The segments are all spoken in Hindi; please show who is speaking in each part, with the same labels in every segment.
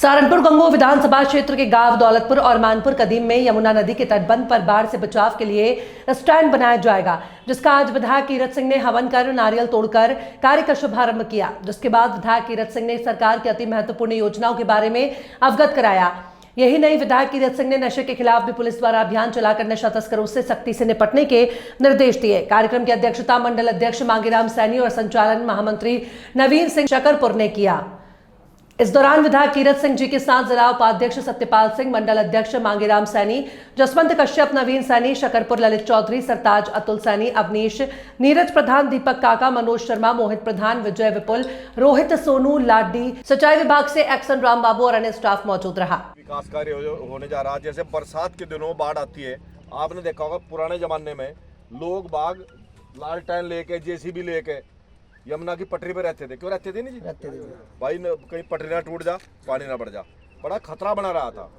Speaker 1: सहारनपुर गंगोह विधानसभा क्षेत्र के गांव दौलतपुर और मानपुर कदीम में यमुना नदी के तटबंध पर बाढ़ से बचाव के लिए स्टैंड बनाया जाएगा, जिसका आज विधायक कीरत सिंह ने हवन कर नारियल तोड़कर कार्य का शुभारंभ किया। जिसके बाद विधायक कीरत सिंह ने सरकार की अति महत्वपूर्ण योजनाओं के बारे में अवगत कराया। यही नहीं, विधायक कीरत सिंह ने नशे के खिलाफ भी पुलिस द्वारा अभियान चलाकर नशा तस्करों से सख्ती से निपटने के निर्देश दिए। कार्यक्रम की अध्यक्षता मंडल अध्यक्ष मांगीराम सैनी और संचालन महामंत्री नवीन सिंह शकरपुर ने किया। इस दौरान विधायक कीरत सिंह जी के साथ जिला उपाध्यक्ष सत्यपाल सिंह, मंडल अध्यक्ष मांगीराम सैनी, जसवंत कश्यप, नवीन सैनी, शकरपुर ललित चौधरी, सरताज अतुल सैनी, अवनीश, नीरज प्रधान, दीपक काका, मनोज शर्मा, मोहित प्रधान, विजय विपुल, रोहित सोनू, लाडी, सिंचाई विभाग से एक्शन राम बाबू और अन्य स्टाफ मौजूद रहा।
Speaker 2: विकास कार्य होने जा रहा है। जैसे बरसात के दिनों बाढ़ आती है, आपने देखा होगा पुराने जमाने में लोग बाग लालटेन लेके जेसीबी लेके यमुना की पटरी पे रहते थे। क्यों रहते थे? नहीं जी, रहते थे भाई, कहीं पटरी ना टूट जा, पानी ना बढ़ जा, बड़ा खतरा बना रहा था।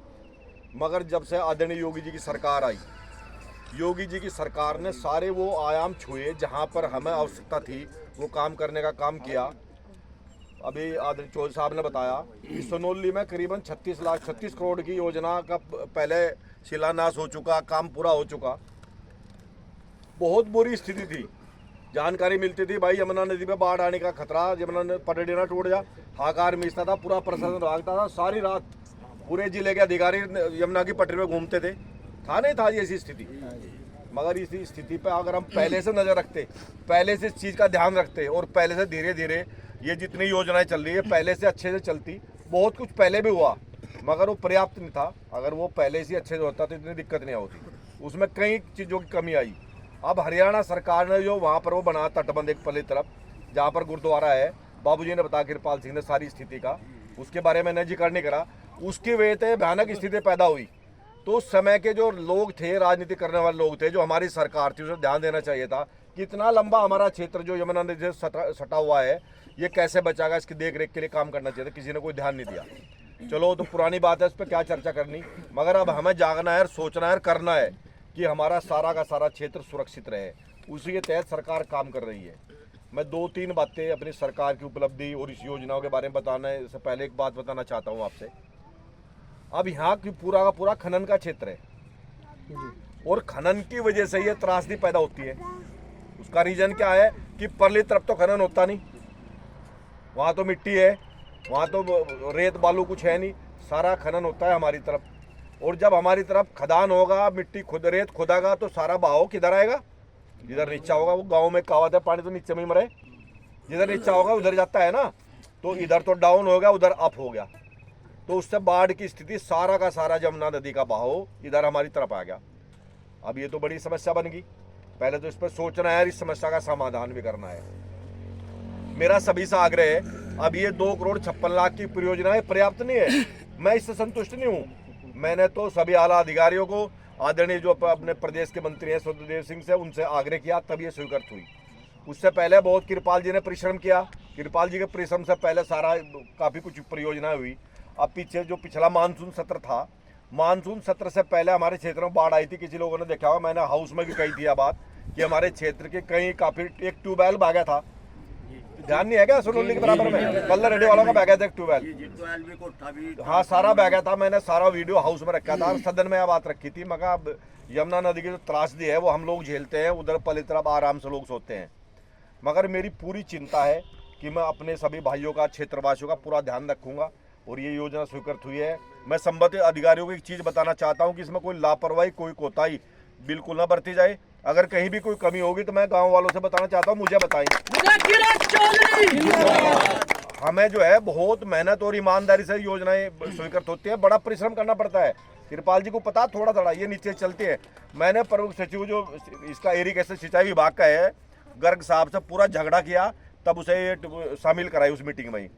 Speaker 2: मगर जब से आदरणीय योगी जी की सरकार आई, योगी जी की सरकार ने सारे वो आयाम छुए जहाँ पर हमें आवश्यकता थी, वो काम करने का काम किया। अभी आदरणीय चौधरी साहब ने बताया कि सोनोली में करीबन 36 करोड़ की योजना का पहले शिलान्यास हो चुका, काम पूरा हो चुका। बहुत बुरी स्थिति थी, जानकारी मिलती थी भाई यमुना नदी पे बाढ़ आने का खतरा, यमुना पटड़ी ना टूट जा, हाकार मिचता था, पूरा प्रशासन भागता था। सारी रात पूरे जिले के अधिकारी यमुना की पटरी पे घूमते थे। था नहीं था ये ऐसी स्थिति। मगर इसी स्थिति पे अगर हम पहले से नजर रखते, पहले से इस चीज़ का ध्यान रखते और पहले से धीरे धीरे ये जितनी योजनाएं चल रही है पहले से अच्छे से चलती। बहुत कुछ पहले भी हुआ मगर वो पर्याप्त नहीं था। अगर वो पहले से अच्छे से होता तो इतनी दिक्कत नहीं होती। उसमें कई चीज़ों की कमी आई। अब हरियाणा सरकार ने जो वहाँ पर वो बना तटबंध एक पल्ली तरफ जहाँ पर गुरुद्वारा है, बाबूजी ने बताया कृपाल सिंह ने सारी स्थिति का, उसके बारे में मैं जिक्र नहीं करा। उसकी वजह से भयानक स्थिति पैदा हुई। तो उस समय के जो लोग थे, राजनीति करने वाले लोग थे, जो हमारी सरकार थी, उसे ध्यान देना चाहिए था कि इतना लंबा हमारा क्षेत्र जो यमुना नदी से सटा हुआ है, ये कैसे बचाएगा, इसकी देख रेख के लिए काम करना चाहिए था। किसी ने कोई ध्यान नहीं दिया। चलो तो पुरानी बात है, इस पर क्या चर्चा करनी। मगर अब हमें जागना है, सोचना है, करना है कि हमारा सारा का सारा क्षेत्र सुरक्षित रहे। उसी के तहत सरकार काम कर रही है। मैं 2-3 बातें अपनी सरकार की उपलब्धि और इस योजनाओं के बारे में बताने से पहले एक बात बताना चाहता हूँ आपसे। अब यहाँ की पूरा का पूरा खनन का क्षेत्र है और खनन की वजह से ये त्रासदी पैदा होती है। उसका रीजन क्या है कि परली तरफ तो खनन होता नहीं, वहाँ तो मिट्टी है, वहाँ तो रेत बालू कुछ है नहीं, सारा खनन होता है हमारी तरफ। और जब हमारी तरफ खदान होगा, मिट्टी खुद रेत खुदागा तो सारा बहाव किधर आएगा? जिधर नीचा होगा। वो गांव में कहावत है, पानी तो नीचे में ही मरे, जिधर नीचा होगा उधर जाता है ना। तो इधर तो डाउन हो गया, उधर अप हो गया। तो उससे बाढ़ की स्थिति सारा का सारा यमुना नदी का बहाव इधर हमारी तरफ आ गया। अब ये तो बड़ी समस्या बन गई। पहले तो इस पर सोचना है, इस समस्या का समाधान भी करना है। मेरा सभी से आग्रह है, अब ये 2,56,00,000 की परियोजना पर्याप्त नहीं है। मैं इससे संतुष्ट नहीं हूँ। मैंने तो सभी आला अधिकारियों को, आदरणीय जो अपने प्रदेश के मंत्री हैं स्वदेव सिंह से, उनसे आग्रह किया, तब ये स्वीकृत हुई। उससे पहले बहुत कृपाल जी ने परिश्रम किया। कृपाल जी के परिश्रम से पहले सारा काफ़ी कुछ परियोजनाएं हुई। अब पीछे जो पिछला मानसून सत्र था, मानसून सत्र से पहले हमारे क्षेत्र में बाढ़ आई थी। किसी लोगों ने देखा होगा, मैंने हाउस में भी कही थी यह बात कि हमारे क्षेत्र के कहीं काफ़ी एक ट्यूबवेल भागा था। ध्यान नहीं है क्या? सोनोली के बराबर में कल रेडी वालों का बैग था, एक ट्यूबवेल। हाँ, सारा बैग था। मैंने सारा वीडियो हाउस में रखा था, सदन में यह बात रखी थी। मगर अब यमुना नदी की जो त्रासदी है वो हम लोग झेलते हैं, उधर पली तरफ आराम से लोग सोते हैं। मगर मेरी पूरी चिंता है कि मैं अपने सभी भाइयों का, क्षेत्रवासियों का पूरा ध्यान रखूंगा और ये योजना स्वीकृत हुई है। मैं संबंधित अधिकारियों को एक चीज़ बताना चाहता हूँ कि इसमें कोई लापरवाही, कोई कोताही बिल्कुल ना बरती जाए। अगर कहीं भी कोई कमी होगी तो मैं गांव वालों से बताना चाहता हूँ, मुझे बताएं। हमें जो है बहुत मेहनत और ईमानदारी से योजनाएं स्वीकृत होती है, बड़ा परिश्रम करना पड़ता है। कृपाल जी को पता, थोड़ा थोड़ा ये नीचे चलते हैं। मैंने प्रमुख सचिव जो इसका इरिगेशन सिंचाई विभाग का है, गर्ग साहब से पूरा झगड़ा किया, तब उसे शामिल कराई उस मीटिंग में।